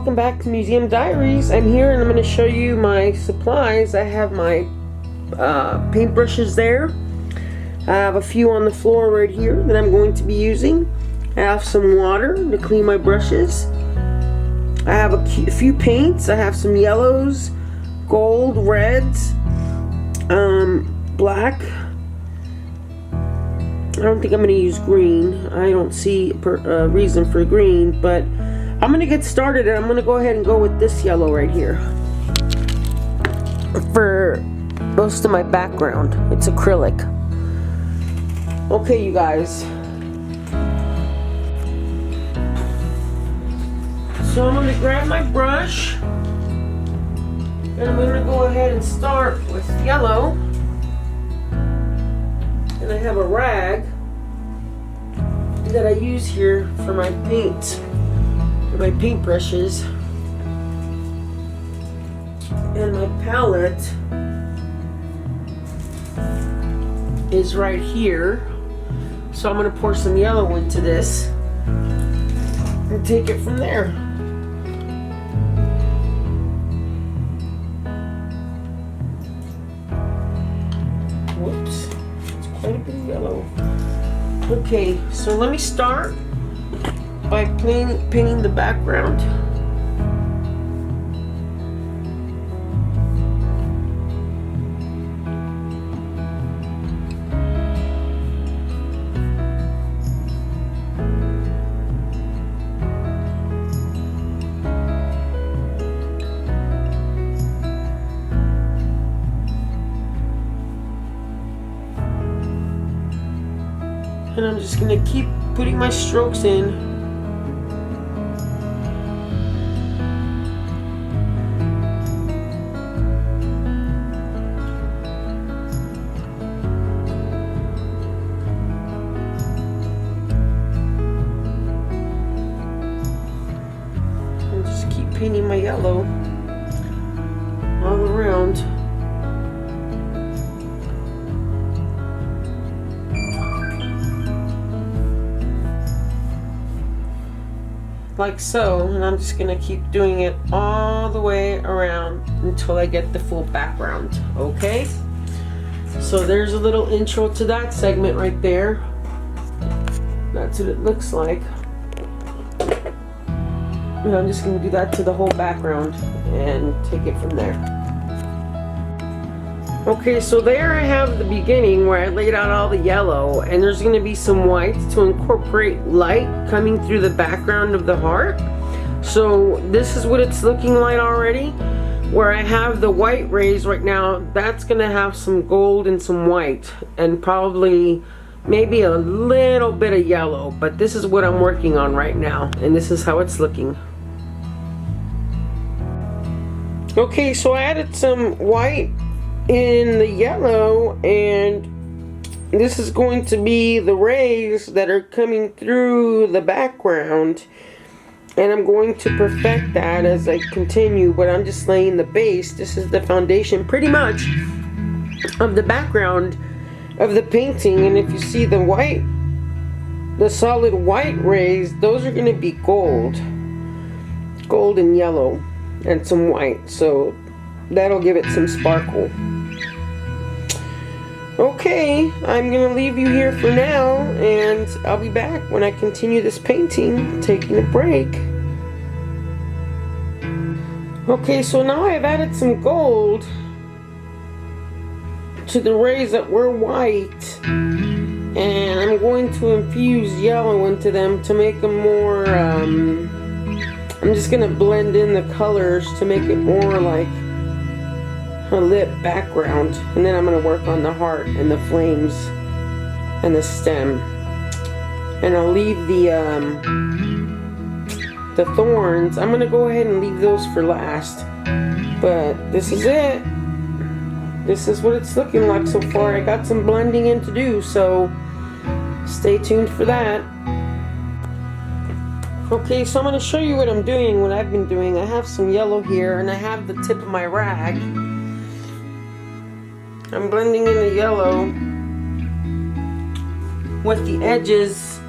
welcome back to Museum Diaries. I'm here and I'm going to show you my supplies. I have my paintbrushes there. I have a few on the floor right here that I'm going to be using. I have some water to clean my brushes. I have a few paints. I have some yellows, gold, reds, black. I don't think I'm going to use green. I don't see a reason for green, but I'm going to get started and I'm going to go ahead and go with this yellow right here for most of my background. It's acrylic. Okay, you guys. So I'm going to grab my brush and I'm going to go ahead and start with yellow. And I have a rag that I use here for my paint, my paintbrushes. And my palette is right here. So I'm going to pour some yellow into this and take it from there. Whoops. Quite a bit of yellow. Okay, so let me start by painting the background. And I'm just going to keep putting my strokes in. And just keep painting my yellow all around. Like so, and I'm just gonna keep doing it all the way around until I get the full background. Okay, so there's a little intro to that segment right there. That's what it looks like, and I'm just gonna do that to the whole background and take it from there. Okay, so there I have the beginning where I laid out all the yellow, and there's going to be some whites to incorporate light coming through the background of the heart. So this is what it's looking like already. Where I have the white rays right now, that's going to have some gold and some white, and probably maybe a little bit of yellow, but this is what I'm working on right now, and this is how it's looking. Okay, so I added some white in the yellow, and this is going to be the rays that are coming through the background, and I'm going to perfect that as I continue, but I'm just laying the base. This is the foundation pretty much of the background of the painting. And if you see the white, the solid white rays, those are going to be gold and yellow and some white, so that'll give it some sparkle. Okay, I'm going to leave you here for now, and I'll be back when I continue this painting, taking a break. Okay, so now I've added some gold to the rays that were white, and I'm going to infuse yellow into them to make them more, I'm just going to blend in the colors to make it more like a lit background, and then I'm going to work on the heart and the flames and the stem, and I'll leave the thorns. I'm going to go ahead and leave those for last, but this is it. This is what it's looking like so far. I got some blending in to do, so stay tuned for that. Okay, so I'm going to show you what I'm doing, what I've been doing. I have some yellow here, and I have the tip of my rag. I'm blending in the yellow with the edges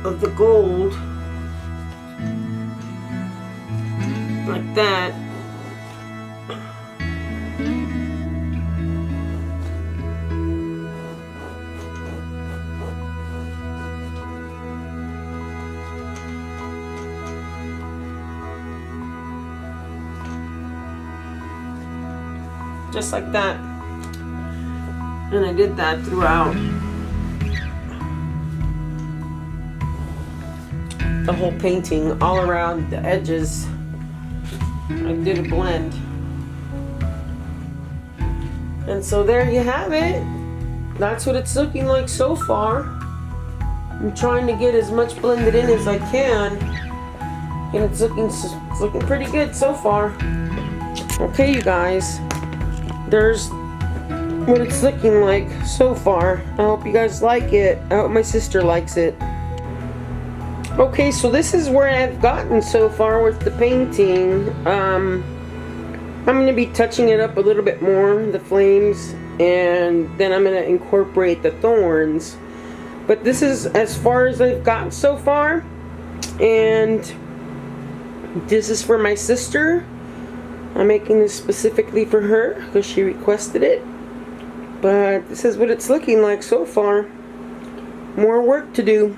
of the gold. like that. Just like that. And I did that throughout the whole painting, all around the edges. I did a blend. And so there you have it. That's what it's looking like so far. I'm trying to get as much blended in as I can. And it's looking pretty good so far. Okay, you guys. There's what it's looking like so far. I hope you guys like it. I hope my sister likes it. Okay, so this is where I've gotten so far with the painting. I'm going to be touching it up a little bit more, the flames, and then I'm going to incorporate the thorns. But this is as far as I've gotten so far, and this is for my sister. I'm making this specifically for her because she requested it. But this is what it's looking like so far. More work to do.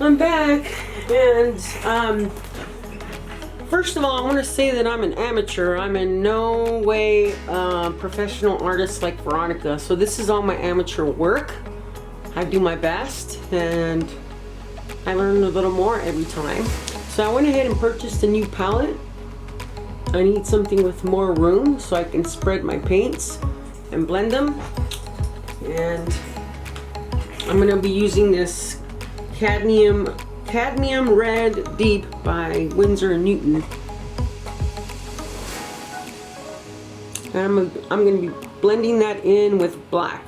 I'm back, and first of all, I want to say that I'm an amateur. I'm in no way a professional artist like Veronica. So this is all my amateur work. I do my best, and I learn a little more every time. So I went ahead and purchased a new palette. I need something with more room so I can spread my paints and blend them. And I'm going to be using this Cadmium Red Deep by Winsor & Newton. And I'm going to be blending that in with black.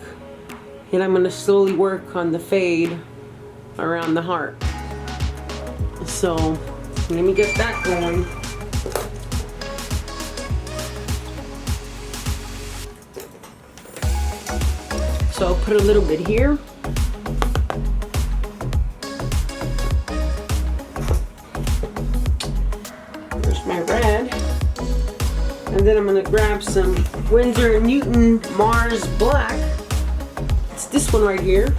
And I'm going to slowly work on the fade around the heart. So let me get that going. So I'll put a little bit here. There's my red. And then I'm going to grab some Winsor & Newton Mars Black. It's this one right here.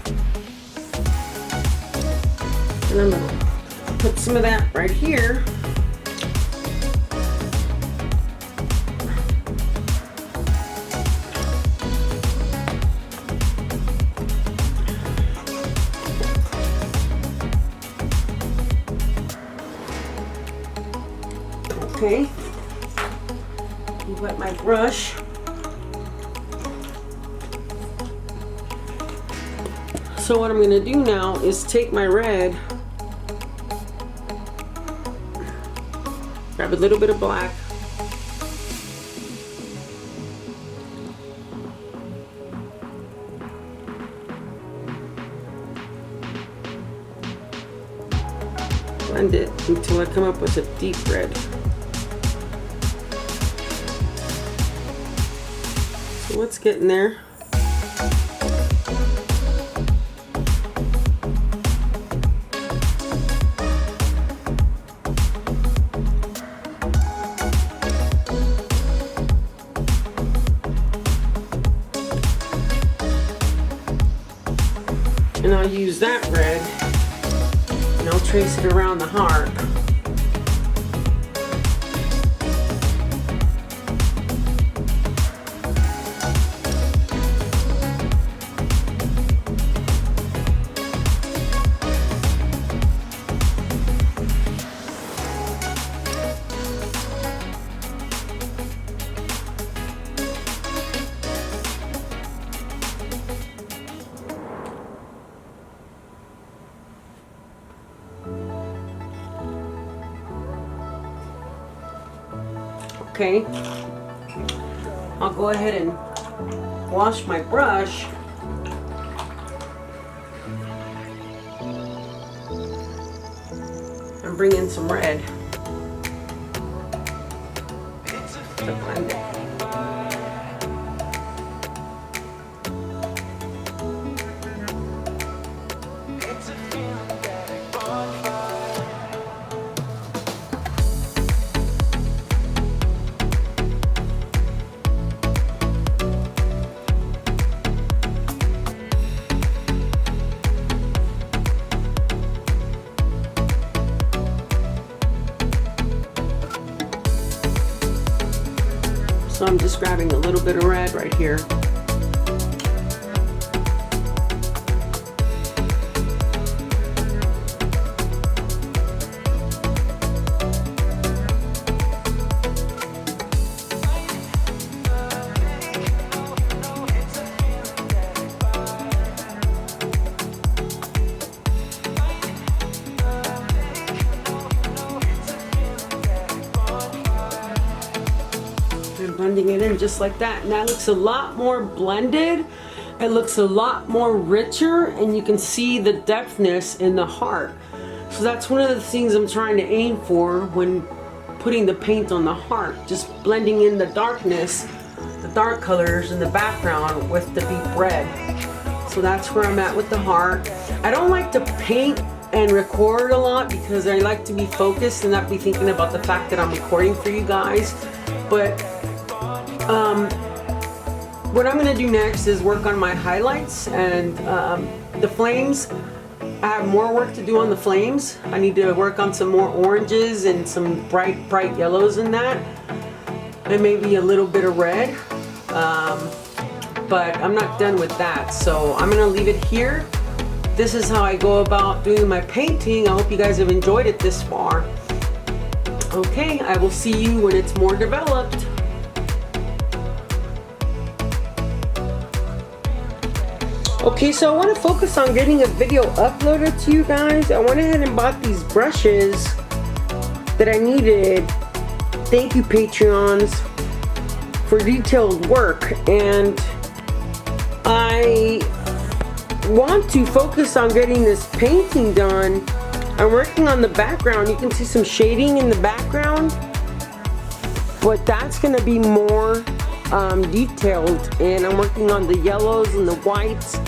And I'm going to put some of that right here. Okay. Wet my brush. So what I'm going to do now is take my red, grab a little bit of black, blend it until I come up with a deep red. So let's get in there. And I'll use that red, and I'll trace it around the heart. Okay, I'll go ahead and wash my brush. And bring in some red to blend it. I'm just grabbing a little bit of red right here. Blending it in just like that, and that looks a lot more blended. It looks a lot more richer, and you can see the depthness in the heart. So that's one of the things I'm trying to aim for when putting the paint on the heart, just blending in the darkness, the dark colors in the background with the deep red. So that's where I'm at with the heart. I don't like to paint and record a lot because I like to be focused and not be thinking about the fact that I'm recording for you guys. But what I'm going to do next is work on my highlights and the flames. I have more work to do on the flames. I need to work on some more oranges and some bright yellows in that, and maybe a little bit of red, but I'm not done with that, so I'm going to leave it here. This is how I go about doing my painting. I hope you guys have enjoyed it this far. Okay, I will see you when it's more developed. Okay, so I want to focus on getting a video uploaded to you guys. I went ahead and bought these brushes that I needed. Thank you, Patreons, for detailed work. And I want to focus on getting this painting done. I'm working on the background. You can see some shading in the background, but that's going to be more detailed, and I'm working on the yellows and the whites.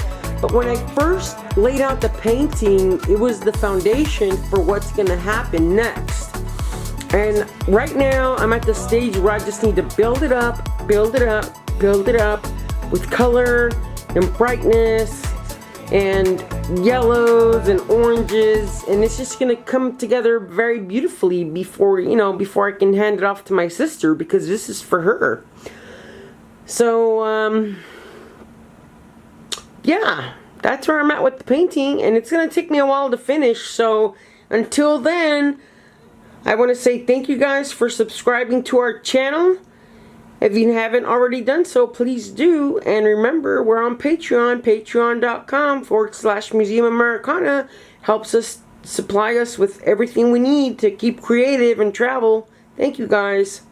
But when I first laid out the painting, it was the foundation for what's going to happen next. And right now I'm at the stage where I just need to build it up with color and brightness and yellows and oranges, and it's just gonna come together very beautifully before I can hand it off to my sister, because this is for her. So yeah, that's where I'm at with the painting, and it's gonna take me a while to finish. So until then, I want to say thank you guys for subscribing to our channel. If you haven't already done so, please do. And remember, we're on Patreon, patreon.com/Museum Americana. Helps us supply us with everything we need to keep creative and travel. Thank you guys.